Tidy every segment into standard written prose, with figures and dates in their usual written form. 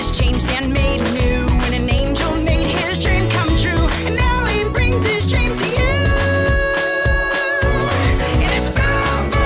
was changed and made new when an angel made his dream come true. And now he brings his dream to you. And it's Spoonful,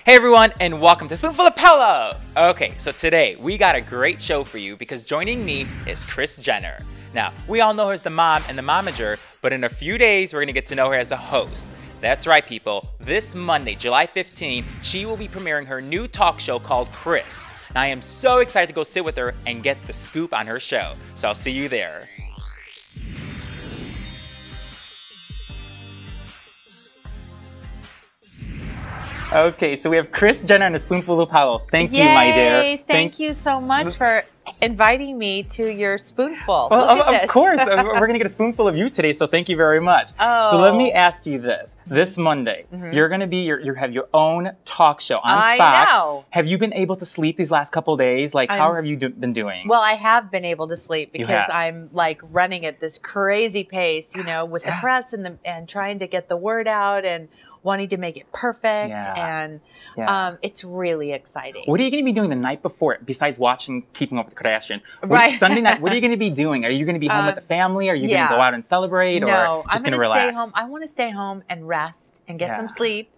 Hey everyone, and welcome to Spoonful of Paolo! Okay, so today we got a great show for you because joining me is Kris Jenner. Now, we all know her as the mom and the momager, but in a few days we're gonna get to know her as a host. That's right, people. This Monday, July 15, she will be premiering her new talk show called Kris. And I am so excited to go sit with her and get the scoop on her show. So I'll see you there. Okay, so we have Kris Jenner and a Spoonful of Paolo. Thank you, my dear. Thank you so much for inviting me to your Spoonful. Well, of course. We're going to get a spoonful of you today, so thank you very much. Oh. So let me ask you this. This Monday, you're going to be, you have your own talk show on Fox. I know. Have you been able to sleep these last couple of days? Like, how have you been doing? Well, I have been able to sleep because I'm like running at this crazy pace, you know, with the press and trying to get the word out and wanting to make it perfect, and it's really exciting. What are you going to be doing the night before, besides watching Keeping Up with the Kardashians? Right. Sunday night, what are you going to be doing? Are you going to be home with the family? Are you going to go out and celebrate? No, or just I'm going to stay relax? home. I want to stay home and rest and get some sleep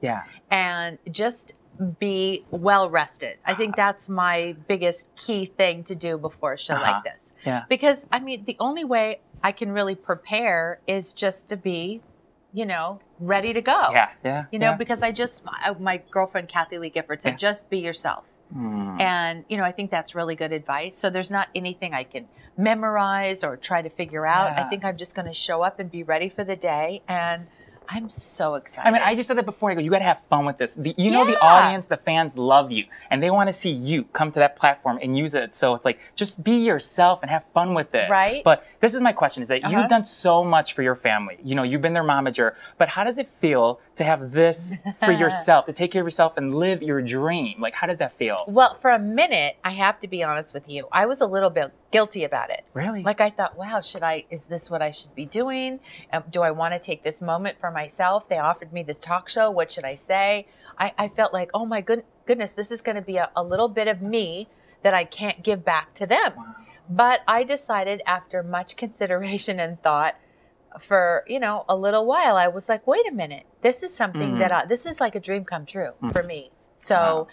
and just be well rested. I think that's my biggest key thing to do before a show like this. Because, I mean, the only way I can really prepare is just to be, you know, ready to go. You know, because my girlfriend, Kathy Lee Gifford, said, just be yourself. And, you know, I think that's really good advice. So there's not anything I can memorize or try to figure out. I think I'm just going to show up and be ready for the day. And I'm so excited. I mean, I just said that before. I go, you got to have fun with this. You know, the audience, the fans love you, and they want to see you come to that platform and use it. So it's like, just be yourself and have fun with it. Right. But this is my question: is that you've done so much for your family. You know, you've been their momager. But how does it feel to have this for yourself, to take care of yourself and live your dream? Like, how does that feel? Well, for a minute, I have to be honest with you, I was a little bit guilty about it. Really? Like, I thought, wow, is this what I should be doing? Do I want to take this moment for myself? They offered me this talk show. What should I say? I felt like, oh my goodness, this is going to be a little bit of me that I can't give back to them. Wow. But I decided after much consideration and thought, for, you know, a little while, I was like, wait a minute, this is something that this is like a dream come true for me. So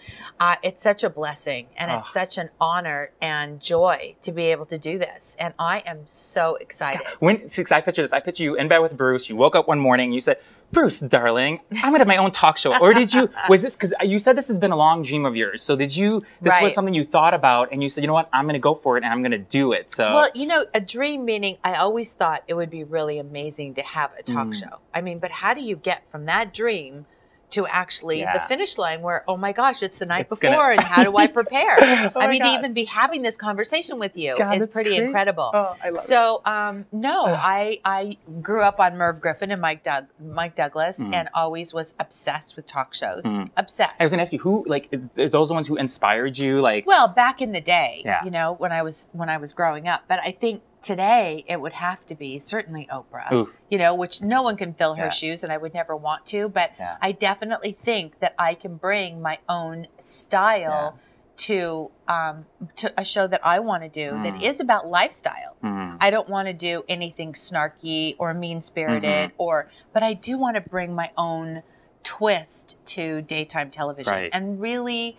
it's such a blessing, and it's such an honor and joy to be able to do this. And I am so excited. I picture this. I picture you in bed with Bruce. You woke up one morning and you said, Bruce, darling, I'm going to have my own talk show. Or did you, was this, because you said this has been a long dream of yours. So did you, this was something you thought about and you said, you know what, I'm going to go for it and I'm going to do it. So. Well, you know, a dream meaning I always thought it would be really amazing to have a talk show. I mean, but how do you get from that dream to actually the finish line where, oh my gosh, it's the night before and how do I prepare? I mean, to even be having this conversation with you is pretty incredible. Oh, I love it. No, I grew up on Merv Griffin and Mike Douglas and always was obsessed with talk shows. Obsessed. I was going to ask you, who, like, is those the ones who inspired you? Like, well, back in the day, you know, when I was growing up, but I think today, it would have to be certainly Oprah, you know, which no one can fill her shoes, and I would never want to. But I definitely think that I can bring my own style to a show that I want to do that is about lifestyle. I don't want to do anything snarky or mean-spirited, but I do want to bring my own twist to daytime television and really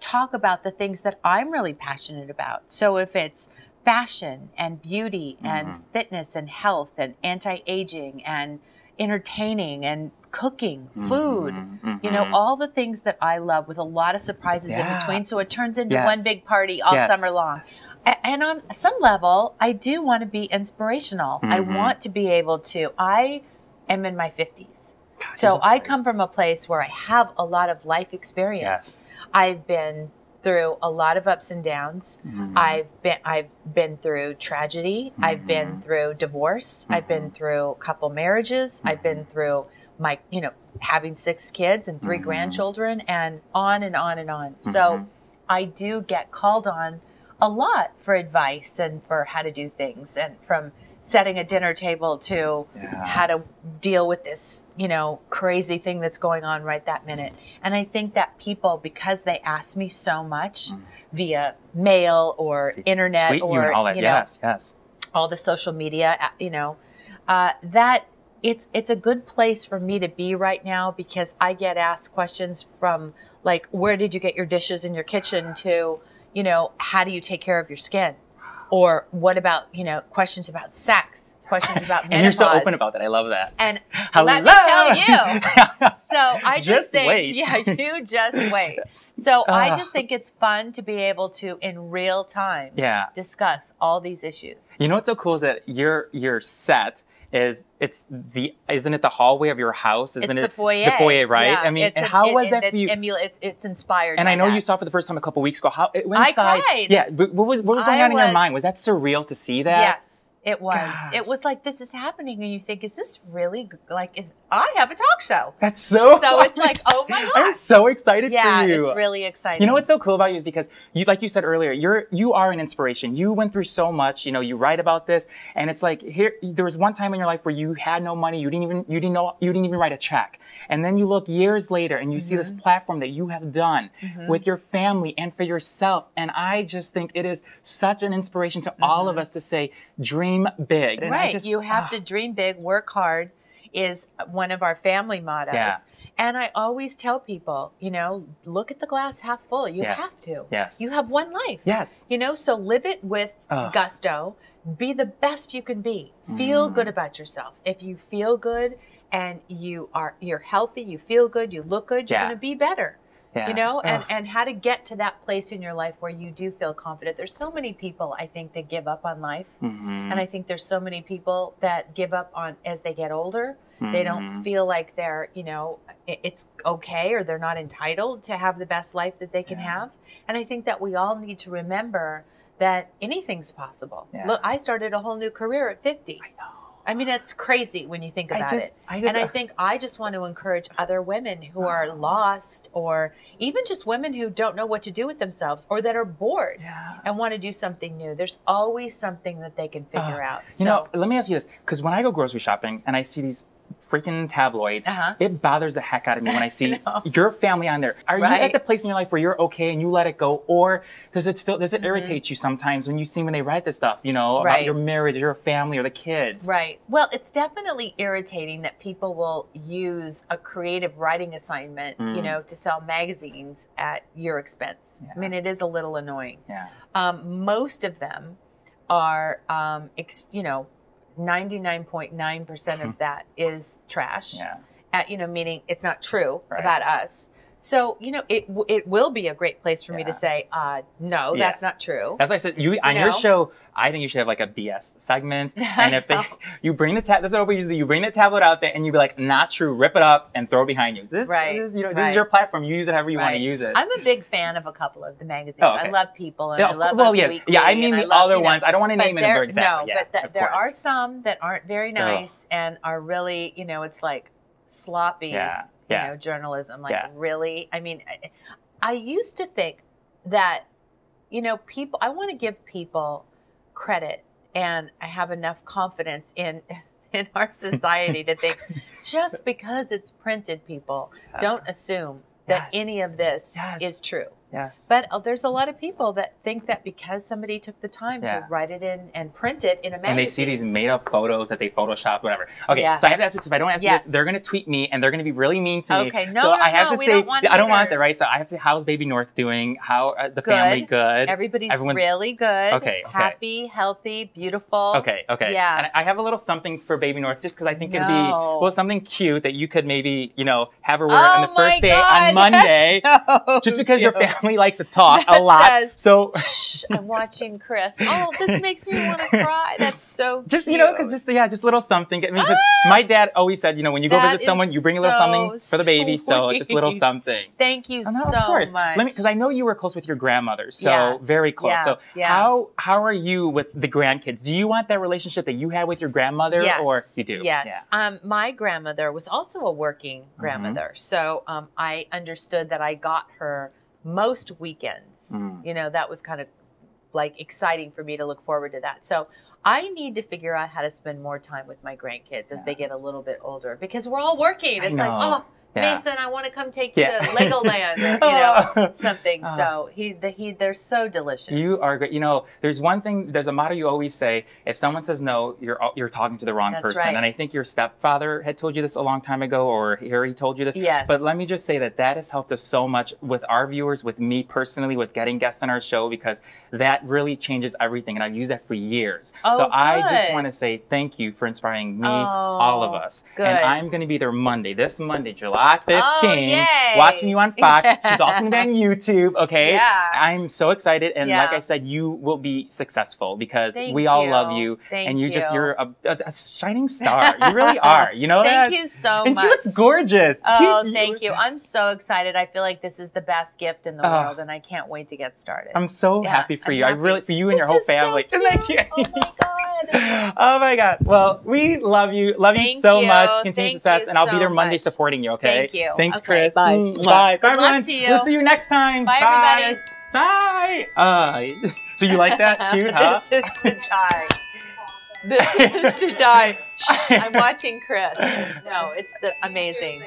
talk about the things that I'm really passionate about. So if it's fashion and beauty and fitness and health and anti-aging and entertaining and cooking, food, you know, all the things that I love with a lot of surprises in between. So it turns into one big party all summer long. And on some level, I do want to be inspirational. I want to be able to, I am in my 50s. So I come from a place where I have a lot of life experience. I've been through a lot of ups and downs. I've been through tragedy. I've been through divorce. I've been through a couple marriages. I've been through my, you know, having 6 kids and 3 grandchildren, and on and on and on. So I do get called on a lot for advice and for how to do things, and from setting a dinner table to how to deal with this, you know, crazy thing that's going on right that minute. And I think that people, because they ask me so much via mail or internet tweet or, you, all that. you know, yes, all the social media, you know, that it's a good place for me to be right now, because I get asked questions from like, where did you get your dishes in your kitchen, to, you know, how do you take care of your skin? Or what about, you know, questions about sex, questions about menopause. And you're so open about that. I love that. And let me tell you. So I just think, wait. yeah, you just wait. So I just think it's fun to be able to, in real time, discuss all these issues. You know what's so cool is that your set is, isn't it the hallway of your house? Isn't it the foyer? The foyer, right? Yeah, I mean, and how was that for you? It's inspired. And by I know that. you saw it for the first time a couple weeks ago. How it went I inside? cried. Yeah, but what was going on in your mind? Was that surreal to see that? Yes. It was. Gosh. It was like, this is happening, and you think, is this really like? I have a talk show. That's so. It's like, oh my gosh! I'm so excited for you. Yeah, it's really exciting. You know what's so cool about you is because you, like you said earlier, you are an inspiration. You went through so much. You know, you write about this, and it's like there was one time in your life where you had no money. You didn't even write a check, and then you look years later and you see this platform that you have done with your family and for yourself. And I just think it is such an inspiration to all of us to say, dream big. And right. You have to dream big, work hard is one of our family mottos. Yeah. And I always tell people, you know, look at the glass half full. You have to. Yes. You have one life. Yes. You know, so live it with gusto. Be the best you can be. Feel good about yourself. If you feel good and you're healthy, you feel good, you look good, you're going to be better. Yeah. You know, and how to get to that place in your life where you do feel confident. There's so many people, I think, that give up on life. And I think there's so many people that give up on as they get older. They don't feel like they're, you know, it's okay, or they're not entitled to have the best life that they can have. And I think that we all need to remember that anything's possible. Look, I started a whole new career at 50. I know. I mean, it's crazy when you think about it. And I think I just want to encourage other women who are lost, or even just women who don't know what to do with themselves, or that are bored and want to do something new. There's always something that they can figure out. You know, let me ask you this, because when I go grocery shopping and I see these freaking tabloids, it bothers the heck out of me when I see your family on there. Are you at the place in your life where you're okay and you let it go, or does it irritate you sometimes when they write this stuff, you know, about your marriage, or your family, or the kids? Right. Well, it's definitely irritating that people will use a creative writing assignment, you know, to sell magazines at your expense. I mean, it is a little annoying. Most of them are, you know, 99.9% of that is trash. You know, meaning it's not true about us. So, you know, it will be a great place for me to say, no, that's not true. That's why I said, on your show, I think you should have like a BS segment. And if you bring the that's what we usually do. You bring the tablet out there and you be like, not true, rip it up and throw it behind you. This is your platform. You use it however you want to use it. I'm a big fan of a couple of the magazines. I love People, and I love Weekly. Yeah, I mean the other ones. I don't want to name them exactly. No, but there are some that aren't very nice and are really, you know, it's like sloppy. You know, journalism, like really, I mean, I used to think that, you know, I want to give people credit, and I have enough confidence in our society to think just because it's printed, people don't assume that any of this is true. But there's a lot of people that think that because somebody took the time to write it in and print it in a magazine. And they see these made-up photos that they Photoshopped, whatever. Okay, so I have to ask you, because if I don't ask you this, they're going to tweet me, and they're going to be really mean to me. Okay, so I have to we say, don't want I don't want that, right? So I have to, how's Baby North doing? How the family good? Everyone's really good. Okay. Happy, healthy, beautiful. Okay. Yeah. And I have a little something for Baby North, just because I think it'd be, something cute that you could maybe, you know, have her wear on the first day on Monday. Just because your family likes to talk a lot. So I'm watching Kris. Oh, this makes me want to cry. That's so just cute. You know, because just a little something. I mean, my dad always said, you know, when you go visit someone, you bring a little something for the baby. Sweet. So it's just a little something. Thank you so much. Because I know you were close with your grandmother, so very close. So how are you with the grandkids? Do you want that relationship that you had with your grandmother, or you do? Yes. My grandmother was also a working grandmother, so I understood that I got her most weekends. You know, that was kind of like exciting for me to look forward to that. So I need to figure out how to spend more time with my grandkids as they get a little bit older, because we're all working. It's like, oh, Mason, I want to come take you to Legoland or, something. So they're so delicious. You are great. There's one thing, there's a motto you always say, if someone says no, you're talking to the wrong person. Right. And I think your stepfather had told you this a long time ago, or Harry told you this. Yes. But let me just say that has helped us so much with our viewers, with me personally, with getting guests on our show, because that really changes everything. And I've used that for years. Oh, so good. I just want to say thank you for inspiring me, all of us. Good. And I'm going to be there this Monday, July 15th, watching you on Fox. She's also going to be on YouTube, okay? Yeah. I'm so excited. And like I said, you will be successful, because we all love you. And you're a shining star. You really are. You know that? Thank you so much. And she looks gorgeous. Oh, thank you. I'm so excited. I feel like this is the best gift in the world, and I can't wait to get started. I'm so happy for you. For you and your whole family. So Isn't that cute? Oh, my God. Oh, my God. Well, we love you. Love you so much. Continued success. And I'll be there Monday supporting you, okay? Thank you. Thanks, Kris. Bye. Bye. Bye, everyone. To you. We'll see you next time. Bye, everybody. Bye. So you like that? Cute, huh? This is to die. This is to die. I'm watching Kris. No, it's amazing.